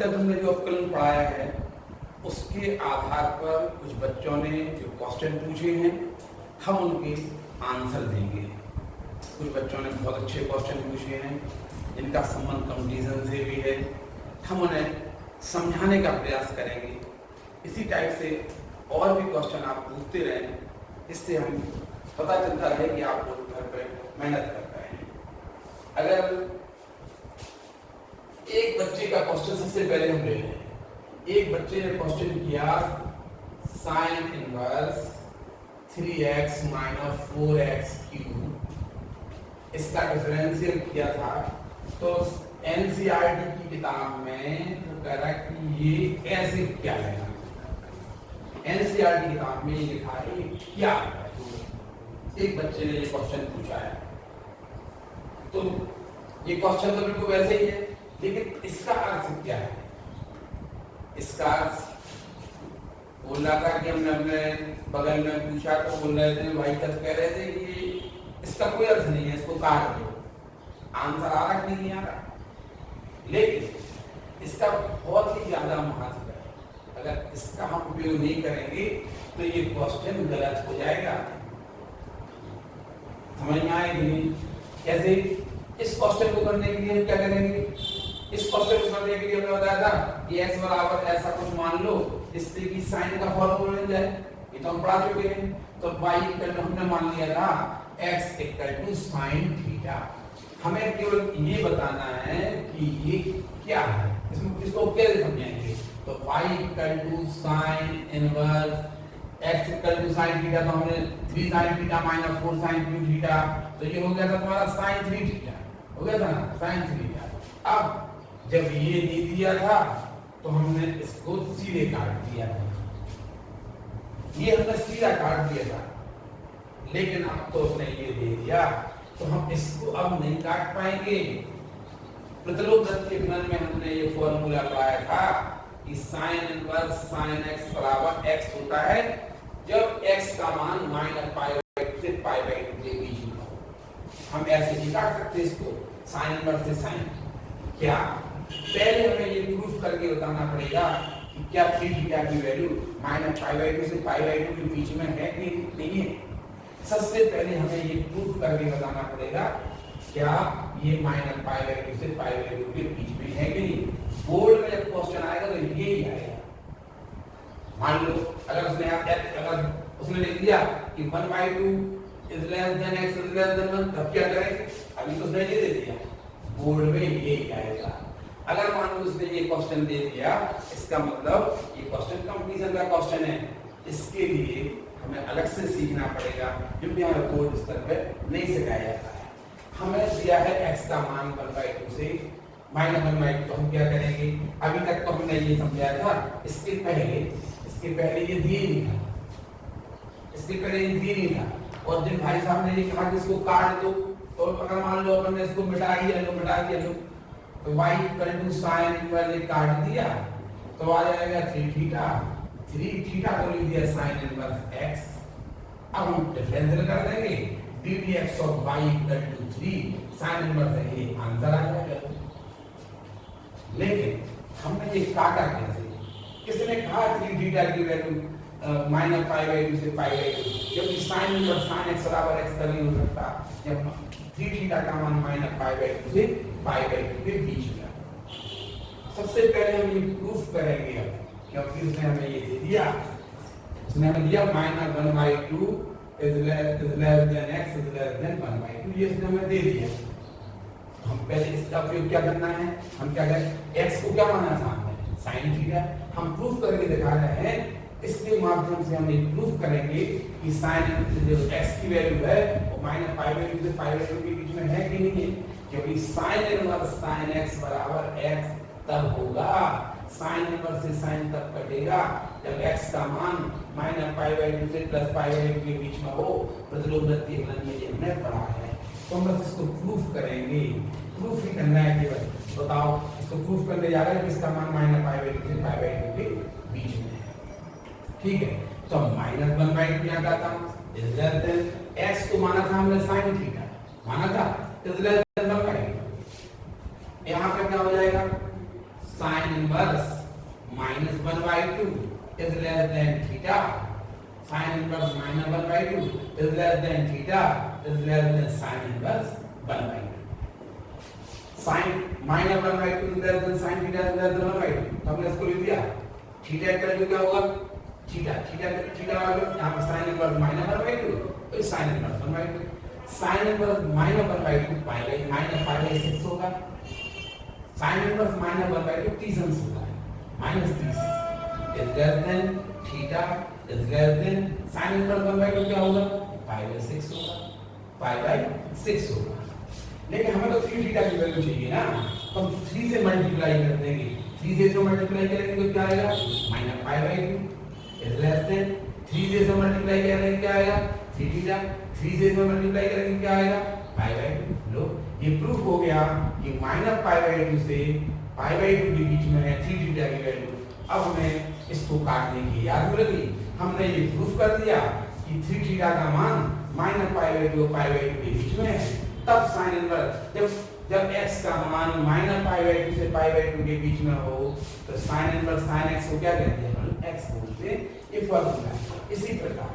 तक हमने जो अपकलन पढ़ाया है उसके आधार पर कुछ बच्चों ने जो क्वेश्चन पूछे हैं हम उनके आंसर देंगे। कुछ बच्चों ने बहुत अच्छे क्वेश्चन पूछे हैं जिनका संबंध कंपटीशन से भी है, हम उन्हें समझाने का प्रयास करेंगे। इसी टाइप से और भी क्वेश्चन आप पूछते रहें, इससे हम पता चलता रहे कि आप लोग घर पर मेहनत कर रहे हैं। अगर एक बच्चे का क्वेश्चन सबसे पहले हम ले लें। एक बच्चे ने क्वेश्चन किया sine inverse 3x minus 4x cube, इसका डिफरेंशियल किया था। तो एनसीईआरटी की किताब में तो कह रहा कि ये ऐसे क्या है, एनसीईआरटी किताब में ये लिखा है ये क्या है। एक बच्चे ने ये क्वेश्चन पूछा है, तो ये क्वेश्चन तो बिल्कुल वैसे ही है, लेकिन इसका अर्थ क्या है? इसका अर्थ बोल रहा था कि हमने अपने बगल में पूछा तो बोल रहे थे, भाई तक कह रहे थे कि इसका कोई अर्थ नहीं है, इसको काट दो। आंसर आ रहा कि नहीं आ रहा? लेकिन इसका बहुत ही ज्यादा महत्व है। अगर इसका हम उपयोग नहीं करेंगे तो ये क्वेश्चन गलत हो जाएगा। समझ में आएगी नहीं? कैसे? इस क्वेश्चन को करने के लिए हम क्या करेंगे? इस क्वेश्चन को करने के लिए हमने बताया था कि x बराबर ऐसा कुछ मान लो जिससे कि साइन का फॉर्मूला मिल जाए। ये तो हम पढ़ा चुके हैं। तो y इक्वल टू हमने मान लिया था x equal to sine theta. हमें केवल ये बताना है कि ये क्या है, इसमें इसको कैसे समझेंगे। तो y equal to sine inverse x equal to sine theta, तो हमने 3 sine theta minus 4 sine cube theta, तो ये हो गया था तुम्हारा साइन 3 थीटा, हो गया था ना साइन 3 थीटा। अब जब ये दे दिया था तो हमने इसको सीधे काट दिया था, ये हमने सीधा काट दिया था। लेकिन अब तो उसने ये दे दिया तो हम इसको अब नहीं काट पाएंगे। प्रतिलोम वृत्त के गुणन में हमने ये फॉर्मूला पढ़ाया था कि साइन इनवर्स साइन x बराबर x होता है जब x का मान माइनस पाई से पाई बाई 2 के बीच में हो। हम ऐसे नहीं काट सकते इसको साइन इनवर्स से साइन। क्या पहले हमें ये प्रूफ करके बताना पड़ेगा कि क्या 3 थीटा की वैल्यू माइनस पाई बाई 2 से पाई बाई 2 के बीच में है कि नहीं है। सबसे पहले हमें ये प्रूफ करके बताना पड़ेगा क्या ये माइनस पाई बाई 2 से पाई बाई 2 के बीच में है कि नहीं। बोर्ड में जब क्वेश्चन आएगा तो ये ही आएगा। मान लो अगर उसने लिख दिया कि 1/2 is less then x is less then 1, तब क्या करें? अभी तो उसने ये दे दिया, बोर्ड में ये ही आएगा। अगर मान लो उसने ये क्वेश्चन दे दिया, इसका मतलब ये क्वेश्चन कंपटीशन का क्वेश्चन है। इसके लिए हमें अलग से सीखना पड़ेगा जो कि हमें बोर्ड स्तर पर नहीं सिखाया जाता है। हमें दिया है x का मान 1/2 से माइनस 1/2, तो हम क्या करेंगे? अभी तक तो हमने ये समझाया था। इसके पहले ये दिए नहीं था, इसके पहले ये दिए नहीं था। और जब भाई साहब ने ये कहा कि इसको काट दो, तो अगर मान लो अपन ने इसको मिटा दिया लो, तो y equal to sine inverse काट दिया तो आ जाएगा 3 थीटा। 3 थीटा को लिख दिया साइन इनवर्स x। अब हम डिफरेंशियल कर देंगे ddx of y equal to 3 sine inverse है, ये आंसर आ जाएगा। लेकिन हमने ये काटा कैसे? किसने कहा 3 थीटा की वैल्यू माइनस पाई बाई 2 से पाई बाई 2, जबकि साइन इनवर्स साइन x बराबर x तभी हो सकता जब 3 थीटा का मान माइनस पाई बाई 2 से पाई बाई 2 के बीच में। सबसे पहले हम ये प्रूफ करेंगे, क्योंकि उसने हमें ये दे दिया, उसने हमें दिया minus 1/2 is less then x is less then 1/2, ये उसने हमें दे दिया। हम पहले इसका उपयोग क्या करना है? हम क्या करें? x को क्या माना था हमने? Sine theta. हम प्रूफ करके दिखा रहे हैं, इसके माध्यम से हम ये प्रूफ करेंगे कि साइन जो x की वैल्यू है वो माइनस पाई बाई 2 से पाई बाई 2 के बीच में है कि नहीं है। क्योंकि साइन इनवर्स साइन x बराबर x तब होगा, साइन इनवर्स से साइन तब कटेगा जब x का मान माइनस पाई बाई 2 से प्लस पाई बाई 2 के बीच में हो। प्रतिलोम वृत्त के गुणन में ये हमने पढ़ा है, तो हम बस इसको प्रूफ करेंगे। प्रूफ ही करना है केवल। बताओ, इसको प्रूफ करने जा रहे हैं कि इसका मान माइनस पाई बाई 2 से पाई बाई 2 के बीच में है। ठीक है, तो माइनस 1/2 क्या था? इज लेस देन x को माना था हमने साइन थीटा, माना था इज लेस देन 1/2। यहाँ पे क्या हो जाएगा? Sine inverse -1/2 is less than theta. Sin inverse -1/2 is less than theta is less than sin inverse 1/2. Sin -1/2 is less than sin theta is less than 1/2. तो हमने इसको लिख दिया. थीटा का वैल्यू क्या होगा? थीटा वाला यहाँ पर sin inverse -1/2 तो sin inverse 1/2. sin inverse -1/2 -π/6 होगा. sin inverse -1/2 30 अंश होगा. -30 is less than theta is less than sin inverse 1/2 क्या होगा? π/6 होगा. π/6 होगा. लेकिन हमें तो 3 थीटा की वैल्यू चाहिए ना, तो हम 3 से मल्टीप्लाई कर देंगे. 3 से जो मल्टीप्लाई करेंगे तो क्या आएगा? -π/2 is less than 3 से मल्टीप्लाई करेंगे क्या आएगा? 3 थीटा. 3 से मल्टीप्लाई करेंगे क्या आएगा? π/2. लो ये प्रूफ हो गया कि -π/2 से π/2 के बीच में है 3 थीटा की वैल्यू. अब हमें इसको काटने की याद मिलेगी. हमने ये प्रूफ कर दिया कि 3 थीटा का मान -π/2 और π/2 के बीच में है. तब sin इनवर्स जब x का मान -π/2 से π/2 के बीच में हो तो sin इनवर्स sin x को क्या कहते हैं? हम x बोलते हैं. ये फॉर्मूला है. इसी प्रकार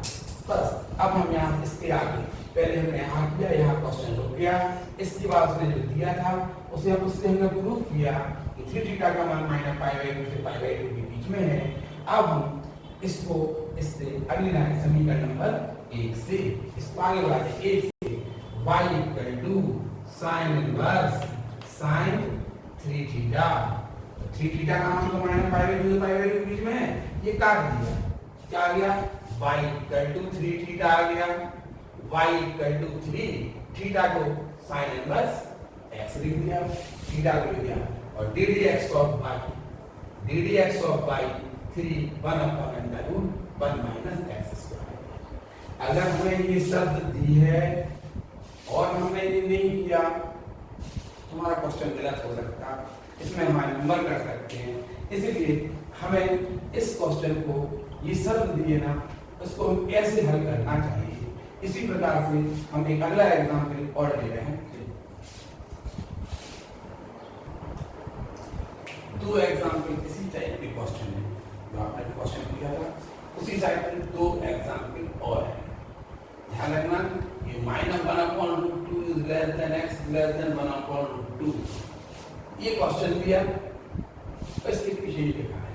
बस अब हम यहाँ इसके आगे पहले हमने यहाँ किया, यहाँ क्वेश्चन रुक गया. इसके बाद उसने जो दिया था उसे हमने प्रूफ किया कि 3 थीटा का मान -π/2 से π/2 के बीच में है. अब हम इसको इससे अगली लाइन समीकरण नंबर 1 से इसको आगे बढ़ाते हैं. 1 से y = sin inverse sin 3 theta. 3 theta का मान तो -π/2 से π/2 के बीच में है. ये काट दिया. क्या आ गया? y = 3 थीटा आ गया. y = 3 थीटा को sin इनवर्स x लिख दिया. थीटा को लिख दिया और ddx of y 3 1/√1 - अगर हमें ये शब्द दी है और हमने ये नहीं किया तुम्हारा क्वेश्चन गलत हो सकता. इसमें हमारे नंबर कर सकते हैं. इसलिए हमें इस क्वेश्चन को ये शब्द दिए ना उसको हम कैसे हल करना चाहिए. इसी प्रकार से हम एक अगला एग्जाम्पल और ले रहे हैं. 2 एग्जाम्पल इसी टाइप के क्वेश्चन है जो आपने क्वेश्चन किया था. उसी टाइप के 2 एग्जाम्पल और है. ध्यान रखना ये -1/√2 is less than x is less than 1/√2. ये क्वेश्चन दिया तो इसके पीछे ही लिखा है.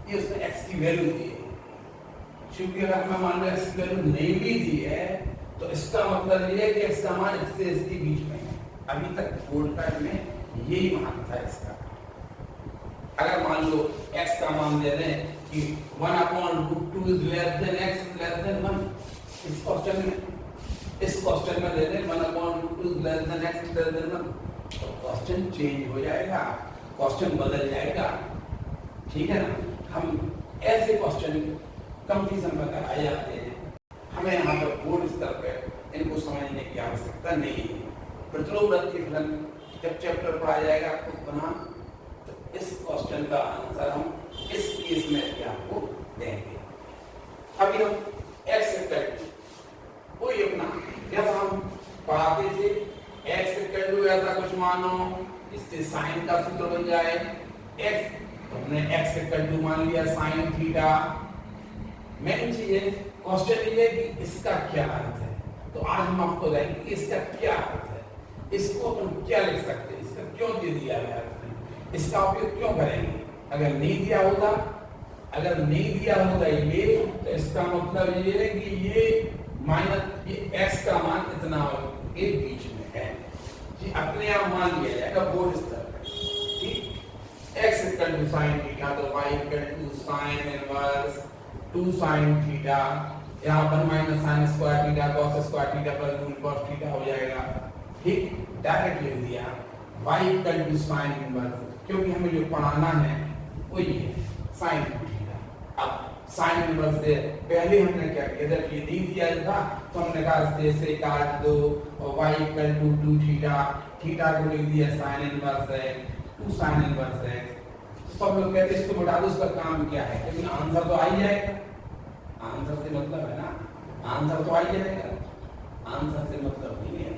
ये उसने x की वैल्यू दी है. क्योंकि अगर मैं मान लो x की वैल्यू नहीं भी दी है तो इसका मतलब ये है कि x का मान इससे इसके बीच में है. अभी तक बोर्ड का में यही मान था इसका. अगर मान लो x का मान दे दें कि 1/√2 is less than x is less than 1. इस क्वेश्चन में दे दें 1/√2 is less than x is less than 1 तो क्वेश्चन चेंज हो जाएगा. क्वेश्चन बदल जाएगा. ठीक है ना. हम ऐसे क्वेश्चन कंफ्यूजन में आ जाते हैं. हमें यहाँ पर बोर्ड स्तर पर इनको समझने की आवश्यकता नहीं है. प्रतिलोमवृत्तीय फलन जब चैप्टर पढ़ा जाएगा तो बना तो इस क्वेश्चन का आंसर हम इस केस में भी आपको देंगे. अभी हम x = कोई अपना जैसा हम पढ़ाते थे x = ऐसा कुछ मानो इससे sin का सूत्र बन जाए x. तो हमने x = मान लिया sin थीटा. मेन चीज है क्वेश्चन ये है कि इसका क्या अर्थ है. तो आज हम आपको बताएंगे कि इसका क्या अर्थ है. इसको अपन क्या लिख सकते हैं. इसका क्यों दे दिया गया है. इसका उपयोग क्यों करेंगे. अगर नहीं दिया होता ये तो इसका मतलब ये है कि ये x का मान इतना के बीच में है. कि अपने आप मान लिया जाएगा बोर्ड स्तर पर. ठीक. x = sin थीटा तो y = sin inverse 2 sin theta. यहाँ पर -sin square theta cos square theta पर रूट cos थीटा हो जाएगा. ठीक. डायरेक्ट लिख दिया y = sin इनवर्स क्योंकि हमें जो पढ़ाना है वो ये है sin थीटा. अब sin इनवर्स से पहले हमने क्या किया जब ये नहीं दिया था तो हमने कहा इससे काट दो और y = 2 थीटा. थीटा को लिख दिया sin इनवर्स है 2 sin इनवर्स है. तो सब लोग कहते हैं इसको बता दो उसका काम क्या है. लेकिन आंसर तो आ ही जाएगा. आंसर से मतलब है ना. आंसर तो आ ही जाएगा. आंसर से मतलब नहीं है.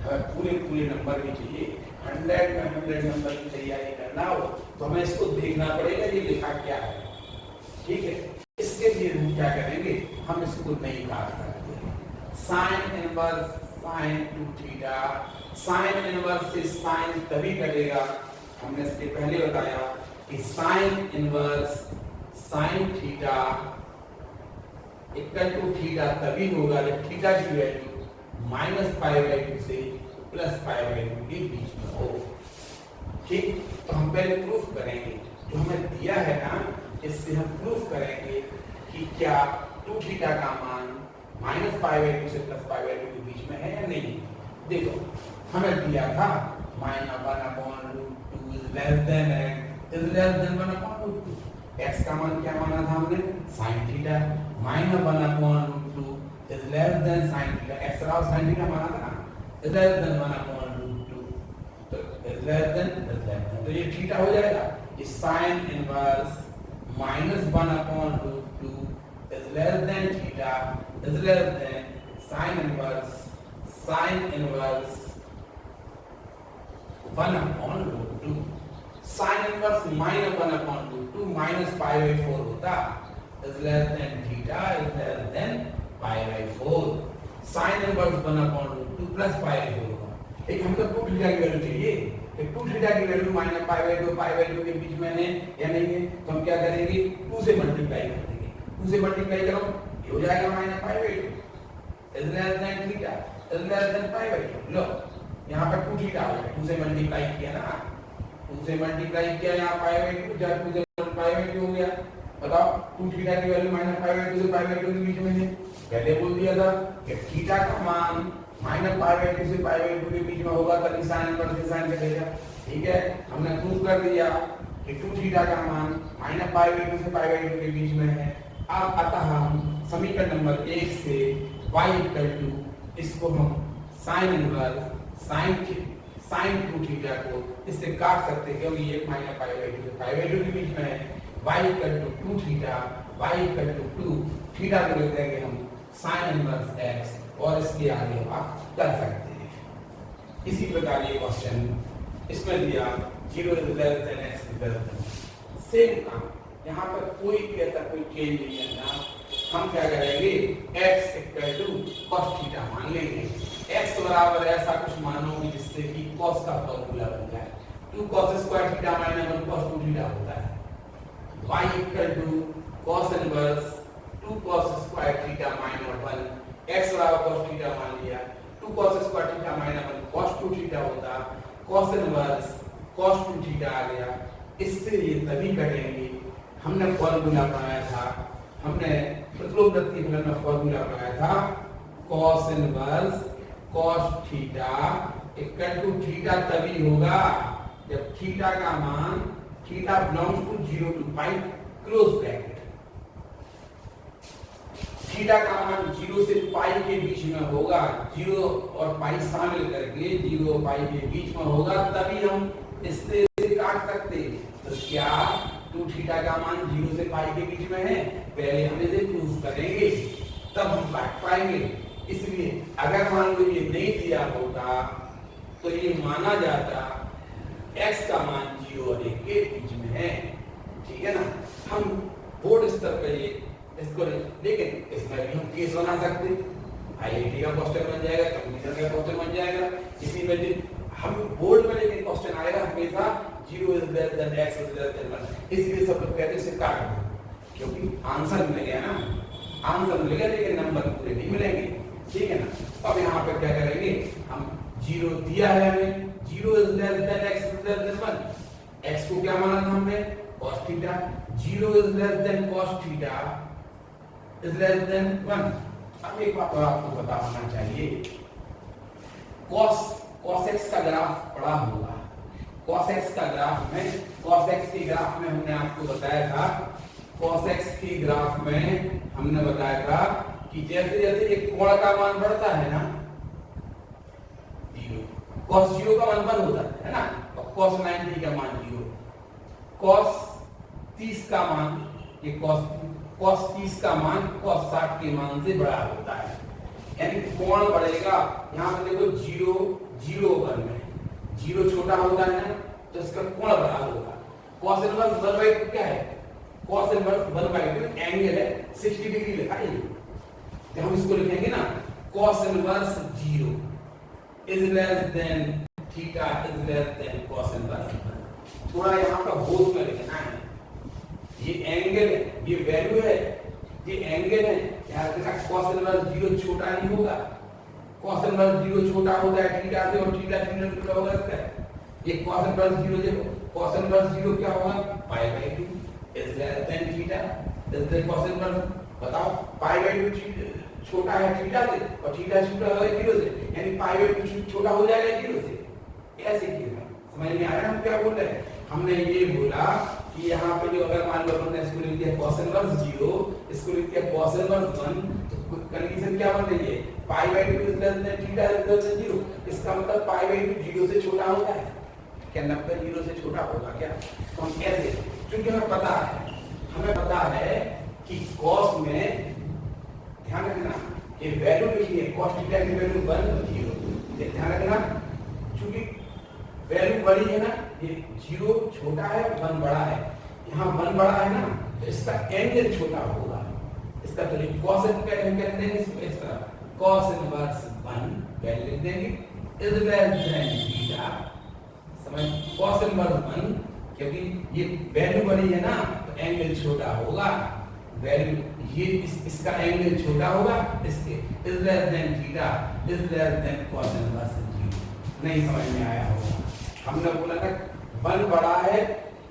हमें पूरे नंबर भी चाहिए. 100 में 100 नंबर की तैयारी करना हो तो हमें इसको देखना पड़ेगा ये लिखा क्या है, ठीक है। इसके लिए हम क्या करेंगे, हम इसको नहीं काट सकते। Sine inverse sine 2 theta, sine inverse से साइन तभी कटेगा, हमने इसके पहले बताया कि sine inverse sine theta equal to theta तभी होगा जब थीटा की वैल्यू -π/2 से +π/2 के बीच में हो, ठीक। तो हम पहले प्रूफ करेंगे, जो हमें दिया है ना, इससे हम प्रूफ करेंगे कि क्या 2 थीटा का मान -π/2 से +π/2 के बीच में है या नहीं। देखो हमें दिया था -1/√2 इज लेस देन (1/√2). x का मान क्या माना था हमने, sin theta, -1/√2 is less than sin theta, x और sin थीटा माना था ना, इज लेस देन 1/√2, तो इज लेस देन, तो ये थीटा हो जाएगा। ये sin inverse -1/√2 is less than theta is less than sin inverse 1/√2। sin inverse -1/√2 -π/4 होता, is less than theta is less than π/4। sin inverse 1/√2 +π/4 होगा। एक हमको 2 थीटा की वैल्यू चाहिए, कि 2 थीटा की वैल्यू -π/2 π/2 के बीच में है या नहीं है, तो हम क्या करेंगे, 2 से मल्टीप्लाई कर देंगे। 2 से मल्टीप्लाई करो, ये हो जाएगा -π/2 is less than theta is less than π/2। लो यहाँ पर 2 थीटा हो गया, 2 से मल्टीप्लाई किया ना, 2 से मल्टीप्लाई किया, यहाँ π/2 जब 2 से π/2 हो गया। बताओ 2 थीटा की वैल्यू -π/2 से π/2 के बीच में है। पहले बोल दिया था कि थीटा का मान -π/2 से π/2 के बीच में होगा तभी sin इनवर्स से sin कटेगा, ठीक है। हमने प्रूव कर दिया कि 2 थीटा का मान -π/2 से π/2 के बीच में है। अब अतः हम समीकरण नंबर 1 से y = इसको हम sin इनवर्स sin 2 थीटा को इससे काट सकते हैं, क्योंकि ये -π/2 से π/2 के बीच में है। y = 2 थीटा, y = 2 थीटा को लिख देंगे हम sin इनवर्स x, और इसके आगे आप कर सकते हैं। इसी प्रकार ये क्वेश्चन इसमें दिया 0 is less then x is less then, same काम, यहाँ पर कोई भी ऐसा कोई चेंज नहीं है ना। हम क्या करेंगे, x = cos थीटा मान लेंगे, x बराबर ऐसा कुछ मानोगे जिससे कि cos का फॉर्मूला बन जाए, 2 cos square theta - 1 cos 2 theta होता है। y = cos inverse 2 cos square theta - 1, x बराबर cos थीटा मान लिया, 2 cos square theta - 1 cos 2 theta होता, cos इनवर्स cos 2 थीटा आ गया। इससे ये तभी कटेंगे, हमने फॉर्मूला बनाया था, हमने प्रतिलोमवृत्तीय फलन में फॉर्मूला बनाया था, cos inverse cos theta equal to theta तभी होगा जब थीटा का मान, theta belongs to 0 to π close bracket, theta का मान 0 से π के बीच में होगा, 0 और π शामिल करके 0 और π के बीच में होगा, तभी हम इससे काट सकते। तो क्या 2 थीटा का मान 0 से π के बीच में है, पहले हम इसे प्रूफ करेंगे तब हम काट पाएंगे। इसलिए अगर मान लो ये नहीं दिया होता तो ये माना जाता x का मान 0 और 1 के बीच में है, ठीक है ना। हम बोर्ड स्तर पे ये इसको, लेकिन इसमें भी हम केस बना सकते, IIT का क्वेश्चन बन जाएगा, कंप्यूटर का क्वेश्चन बन जाएगा। इसी में हम बोर्ड में लेकिन क्वेश्चन आएगा हमेशा 0 is less then x is less then 1, इसलिए सब लोग कहते हैं इसे काट दो, क्योंकि आंसर मिलेगा ना, आंसर मिलेगा लेकिन नंबर पूरे नहीं मिलेंगे, ठीक है ना। अब यहाँ पर क्या करेंगे, हम 0 दिया है हमें, 0 is less then x is less then 1, x को क्या माना था हमने, cos theta, 0 is less then cos theta is less then 1। अब एक बात और आपको पता होना चाहिए, cos x का ग्राफ पढ़ा होगा, cos x का ग्राफ में, cos x के ग्राफ में हमने आपको बताया था, cos x के ग्राफ में हमने बताया था कि जैसे जैसे एक कोण का मान बढ़ता है ना, 0, cos 0 का मान 1 होता है ना, और cos 90 का मान 0, cos 30 का मान, ये cos 30 का मान cos 60 के मान से बड़ा होता है, यानी कोण बढ़ेगा। यहाँ पर देखो 0 0 1 में 0 छोटा होता है ना, तो इसका कोण बड़ा होगा, cos इनवर्स 1/2 क्या है? cos इनवर्स 1/2 एंगल है 60 डिग्री लिखा है। जब हम इसको लिखेंगे ना cos inverse 0 is less than theta is less than cos inverse 1। थोड़ा यहाँ पर होश में लिखना है। ये एंगल है, ये वैल्यू है, ये एंगल है। याद रखना cos इनवर्स 0 छोटा नहीं होगा। cos इनवर्स 0 छोटा होता है थीटा से, और थीटा थीटा छोटा होगा इसका। ये cos इनवर्स 0 देखो, cos इनवर्स 0 क्या होगा? π/2 is less than theta is the cos inverse. बताओ π/2 छोटा है थीटा से, और थीटा छोटा होगा 0 से, यानी π/2 छोटा हो जाएगा 0 से। ऐसे क्यों? समझ में आ रहा है हम क्या बोल रहे हैं? हमने ये बोला कि यहाँ पे जो अगर मान लो हमने इसको लिख दिया cos इनवर्स 0, इसको लिख दिया cos इनवर्स 1, तो कंडीशन क्या बन रही है? π/2 is less than theta is less than 0। इसका मतलब π/2 0 से छोटा होता है क्या? 90 0 से छोटा होगा क्या? तो हम कैसे? क्योंकि हमें पता है कि cos में ध्यान रखना ये वैल्यू लिखी है, cos थीटा की वैल्यू 1 0। ध्यान रखना क्योंकि वैल्यू बड़ी है ना, ये 0 छोटा है 1 बड़ा है। यहाँ 1 बड़ा है ना, तो इसका एंगल छोटा होगा। इसका तो cos पहले हम क्या देंगे इस तरह cos इनवर्स 1 पहले लिख देंगे is less than theta। समझ? cos इनवर्स 1 क्योंकि ये वैल्यू बड़ी है ना, तो एंगल छोटा होगा। वैल्यू ये इसका एंगल छोटा होगा, इसके is less than theta is less than cos inverse 0। नहीं समझ में आया होगा? हमने बोला ना 1 बड़ा है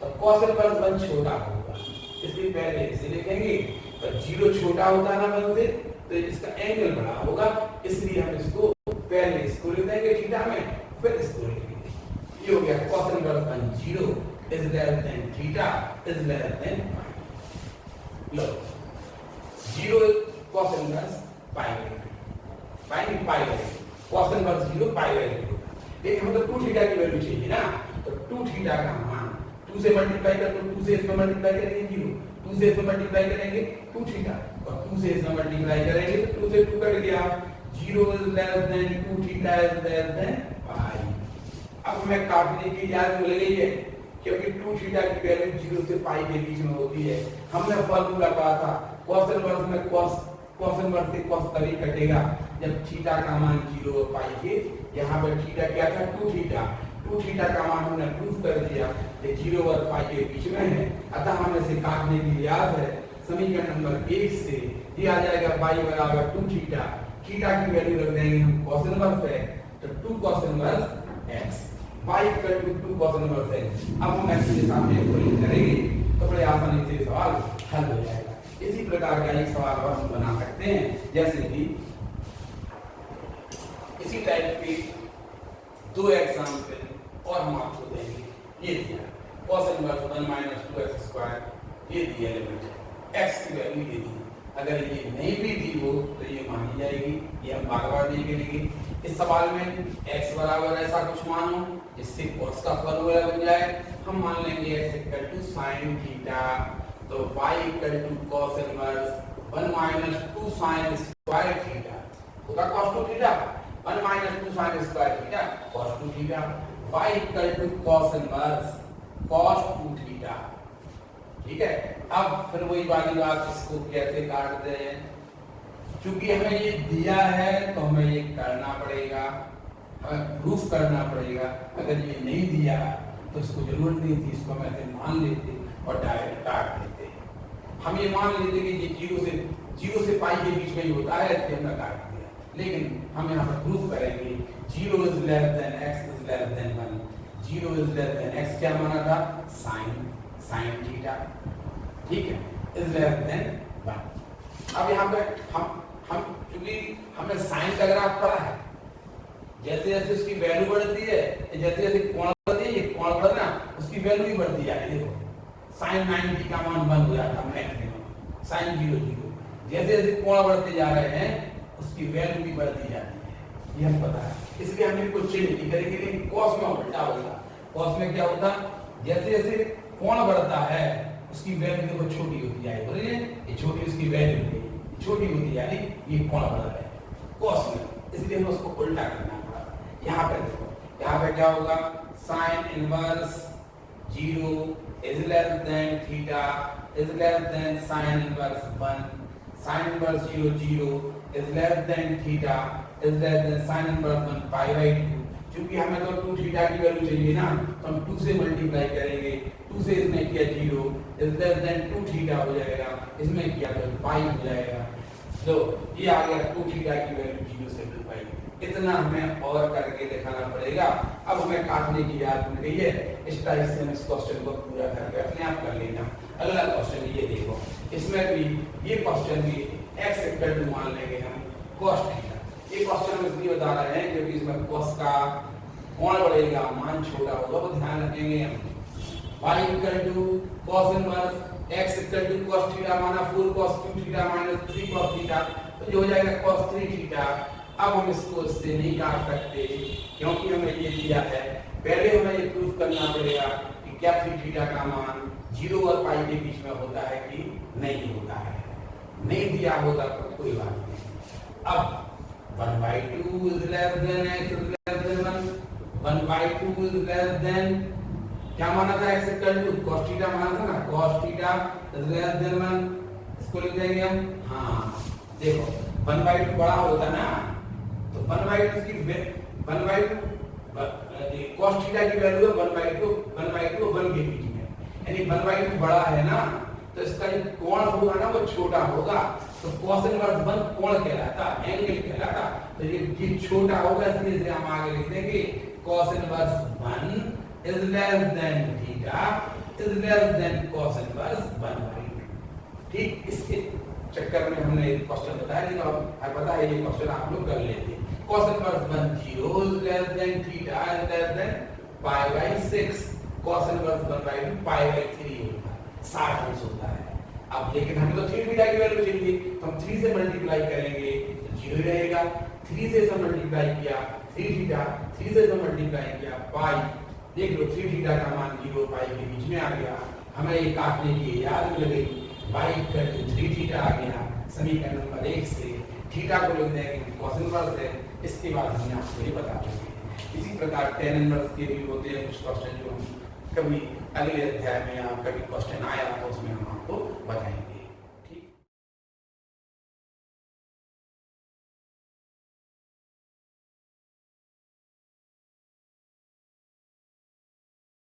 तो cos इनवर्स 1 छोटा होगा, इसलिए पहले इसे लिखेंगे। तो 0 छोटा होता है ना 1 से, तो इसका एंगल बड़ा होगा, इसलिए हम इसको पहले इसको लिख देंगे थीटा में, फिर इसको लिखेंगे। ये हो गया cos inverse 1 0 is less than theta is less than लो 0 cos इनवर्स π/2 cos इनवर्स 0 π/2। लेकिन हमें तो 2 थीटा की वैल्यू चाहिए ना, तो 2 थीटा का मान 2 से मल्टीप्लाई कर दो, 2 से इसमें मल्टीप्लाई करेंगे 0, 2 से इसमें मल्टीप्लाई करेंगे 2 थीटा, और 2 से इसमें मल्टीप्लाई करेंगे तो 2 से 2 कट गया। 0 is less than 2 theta is less than π। अब हमें काटने की याद मिल गई है, क्योंकि 2 थीटा की वैल्यू 0 से π के बीच में होती है। हमने फार्मूला पढ़ा था cos इनवर्स में cos इनवर्स से cos तभी कटेगा जब थीटा का मान 0 और π के। यहाँ पर थीटा क्या था? 2 थीटा का मान हमने प्रूफ कर दिया कि 0 और π के बीच में है, अतः हमें इसे काटने की याद है। समीकरण नंबर 1 से ये आ जाएगा y बराबर 2 थीटा, थीटा की वैल्यू रख देंगे हम cos इनवर्स है, तो 2 cos inverse x, y equal to 2 cos inverse x। अब हम x के सामने पुलिंग करेंगे तो बड़े आसानी से सवाल हल हो जाएगा। इसी प्रकार का एक सवाल और हम बना सकते हैं, जैसे कि इसी टाइप के 2 एग्जाम्पल और हम आपको देंगे। ये दिया cos इनवर्स 1 - 2x², ये दिया लिमिट x की वैल्यू ये दी। अगर ये नहीं भी दी हो तो ये मानी जाएगी, ये हम बार-बार नहीं करेंगे। इस सवाल में x बराबर ऐसा कुछ मान हो जिससे cos का फॉर्मूला बन जाए। हम मान लेंगे x = sin थीटा, तो y = cos inverse 1 - 2 sin square theta होगा cos 2 theta, 1 - 2 sin square theta cos 2 theta. y = cos inverse cos 2 theta. ठीक है, अब फिर वही वाली बात, इसको कैसे काटते हैं? क्योंकि हमें ये दिया है तो हमें ये करना पड़ेगा, हमें प्रूफ करना पड़ेगा। अगर ये नहीं दिया तो इसको जरूरत नहीं थी, इसको हम ऐसे मान लेते और डायरेक्ट काट देते। हम ये मान लेते कि ये 0 से π के बीच में ही होता है, इसलिए हमने काट दिया। लेकिन हम यहाँ पर प्रूफ करेंगे 0 is less than x is less than 1। 0 is less than x क्या माना था? sin थीटा, ठीक है, is less than 1। अब यहाँ पे हम क्योंकि हमने साइन का ग्राफ पढ़ा है, जैसे जैसे उसकी वैल्यू बढ़ती है, जैसे जैसे कोण बढ़ती है, ये कोण बढ़ना उसकी वैल्यू भी बढ़ती जाती है। देखो sin 90 का मान 1 हो जाता है मैक्सिमम, sin 0 0। जैसे जैसे कोण बढ़ते जा रहे हैं उसकी वैल्यू भी बढ़ती जाती है, ये हमें पता है। इसलिए हम इनको चेंज नहीं करेंगे। लेकिन cos में उल्टा होगा। cos में क्या होता? जैसे जैसे कोण बढ़ता है उसकी वैल्यू देखो छोटी होती जाएगी, ये छोटी उसकी वैल्यू छोटी होती जाएगी, ये कोण बढ़ रहा है cos में, इसलिए हमें उसको उल्टा करना पड़ा। यहाँ पे देखो, यहाँ पे क्या होगा? sin inverse 0 is less than theta is less than sin inverse 1, sin inverse 0 0 is less than theta is less than sin inverse 1 pi by 2। क्योंकि हमें तो 2 थीटा की वैल्यू चाहिए ना, तो हम 2 से मल्टीप्लाई करेंगे। 2 से इसमें किया 0 इज लेस देन 2 थीटा हो जाएगा, इसमें किया तो पाई हो जाएगा। तो ये आ गया 2 थीटा की वैल्यू 0 से 2 पाई। इतना हमें और करके दिखाना पड़ेगा। अब हमें काटने की याद मिल गई है, इस टाइप से हम इस क्वेश्चन को पूरा करके अपने आप कर लेना। अगला क्वेश्चन ये देखो, इसमें भी ये क्वेश्चन भी x इक्वल टू मान लेंगे हम cos थीटा। ये क्वेश्चन में इसलिए बता रहे हैं क्योंकि इसमें cos का कोण बढ़ेगा, मान छोटा होगा, वो ध्यान रखेंगे हम। y equal to cos inverse x equal to cos theta माना 4 cos cube theta minus 3 cos theta, तो ये हो जाएगा cos 3 थीटा। अब हम इसको इससे नहीं काट सकते क्योंकि हमें ये दिया है। पहले हमें ये प्रूफ करना पड़ेगा कि क्या 3 थीटा का मान 0 और पाई के बीच में होता है कि नहीं होता है। नहीं दिया होता तो कोई बात नहीं। अब 1/2 is less than x is less than 1, 1/2 is less than क्या माना था x equal to cos theta माना था ना, cos theta is less than 1। इसको लिख देंगे हम। हाँ देखो 1/2 बड़ा होता ना, तो 1/2 की 1/2 cos थीटा की वैल्यू है 1/2 और 1 के बीच में, यानी 1/2 बड़ा है ना, तो इसका जो कोण होगा ना वो छोटा होगा। तो cos इनवर्स 1 कोण कहलाता, एंगल कहलाता, तो ये छोटा होगा, इसलिए इसे हम आगे लिख देंगे cos inverse 1 is less than theta is less than cos inverse 1/2। ठीक, इसके चक्कर में हमने एक क्वेश्चन बताया, लेकिन अब पता है ये क्वेश्चन आप लोग कर लेते हैं। cos inverse 1 0 is less than theta is less than pi by 6, cos inverse 1/2 pi by 3 होता है, 60 अंश होता है। अब लेकिन हमें तो 3 थीटा की वैल्यू चाहिए, तो हम 3 से मल्टीप्लाई करेंगे तो 0 रहेगा। 3 से इसे मल्टीप्लाई किया 3 थीटा, 3 से इसे मल्टीप्लाई किया पाई, देख लो 3 थीटा का मान 0 पाई के बीच में आ गया। हमें ये काटने की याद मिल गई, y इक्वल टू 3 थीटा आ गया। समीकरण नंबर 1 से थीटा को लिख देंगे cos इनवर्स है। इसके बाद हमने आपको ये बता चुके हैं। इसी प्रकार tan इनवर्स के भी होते हैं कुछ क्वेश्चन जो हम कभी अगले अध्याय में या कभी क्वेश्चन आया तो उसमें हम आपको बताएंगे।